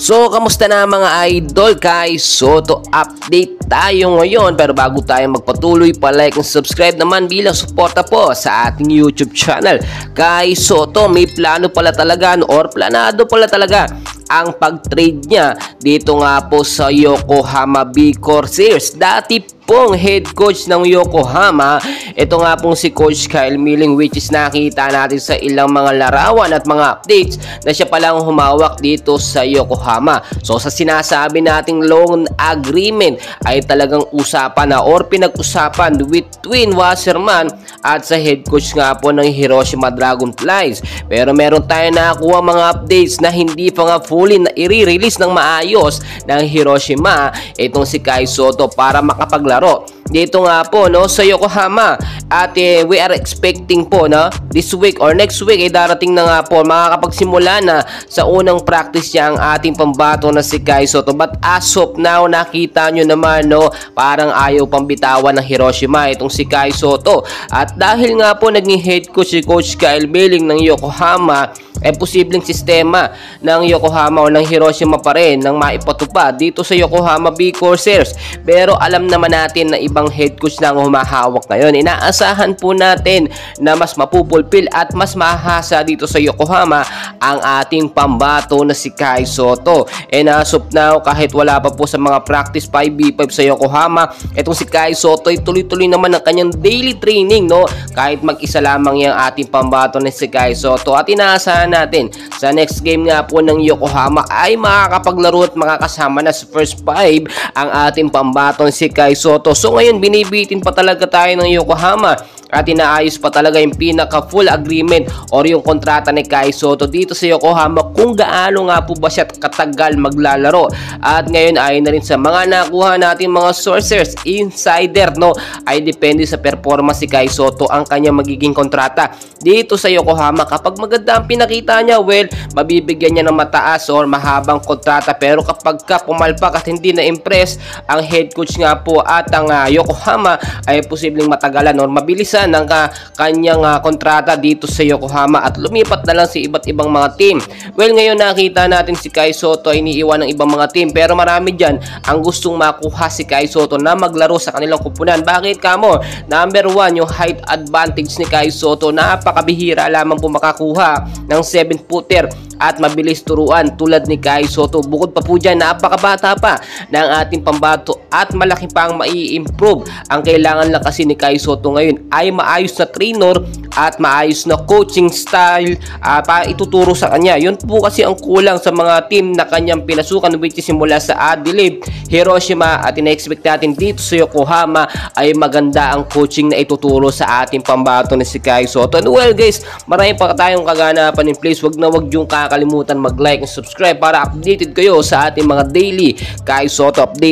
So, kamusta na mga idol? Kai Soto update tayo ngayon. Pero bago tayo magpatuloy, pa-like and subscribe naman bilang suporta po sa ating YouTube channel. Kai Soto, may plano pala talaga or planado pala talaga ang pag-trade niya dito nga po sa Yokohama B Corsairs. Dati pong head coach ng Yokohama, ito nga pong si Coach Kyle Milling, which is nakita natin sa ilang mga larawan at mga updates na siya palang humawak dito sa Yokohama. So sa sinasabi nating loan agreement ay talagang usapan na or pinag-usapan between Wasserman at sa head coach nga po ng Hiroshima Dragonflies. Pero meron tayo nakakuha mga updates na hindi pa nga fully na i-release ng maayos ng Hiroshima itong si Kai Soto para makapaglaro dito nga po sa Yokohama. At we are expecting po this week or next week ay darating na nga po, makakapagsimula na sa unang practice niya ang ating pambato na si Kai Soto. But as of now, nakita nyo naman parang ayaw pang bitawan ng Hiroshima itong si Kai Soto. At dahil nga po naging head coach si Coach Kyle Milling ng Yokohama, posibleng sistema ng Yokohama o ng Hiroshima pa rin nang maipatupad dito sa Yokohama B Corsairs. Pero alam naman natin na ibang head coach na ang humahawak ngayon. Inaasahan po natin na mas mapupulpil at mas mahasa dito sa Yokohama ang ating pambato na si Kai Soto. And as of now, kahit wala pa po sa mga practice 5v5 sa Yokohama, itong si Kai Soto ay tuloy-tuloy naman ang kanyang daily training, kahit mag-isa lamang yung ating pambato na si Kai Soto. At inaasahan natin sa next game nga po ng Yokohama ay makakapaglaro at makakasama na sa first 5 ang ating pambaton si Kai Soto. So ngayon binibitin pa talaga tayo ng Yokohama at inaayos pa talaga yung pinaka full agreement or yung kontrata ni Kai Soto dito sa Yokohama kung gaano nga po ba siya katagal maglalaro. At ngayon ay na rin sa mga nakuha natin mga sources, insider ay depende sa performance si Kai Soto ang kanya magiging kontrata dito sa Yokohama. Kapag maganda ang pinakita niya, well, mabibigyan niya ng mataas or mahabang kontrata. Pero kapag pumalpak at hindi na-impress ang head coach nga po at ang Yokohama, ay posibleng matagalan or mabilisan ng kanyang kontrata dito sa Yokohama at lumipat na lang sa iba't ibang mga team. Well, ngayon nakita natin si Kai Soto ay iniiwan ng ibang mga team, pero marami dyan ang gustong makuha si Kai Soto na maglaro sa kanilang kupunan. Bakit kamo? Number 1, yung height advantage ni Kai Soto. Napakabihira lamang po makakuha ng 7-footer at mabilis turuan tulad ni Kai Soto. Bukod pa po dyan, napakabata pa ng ating pambato at malaki pang mai-improve. Ang kailangan lang kasi ni Kai Soto ngayon ay maayos na trainer at maayos na coaching style para ituturo sa kanya. Yun po kasi ang kulang sa mga team na kanyang pinasukan, which is simula sa Adelaide, Hiroshima at ina-expect natin dito sa Yokohama ay maganda ang coaching na ituturo sa ating pambato na si Kai Soto. And well guys, marami pa tayong kaganapan. Please wag yung kakalimutan mag-like and subscribe para updated kayo sa ating mga daily Kai Soto update.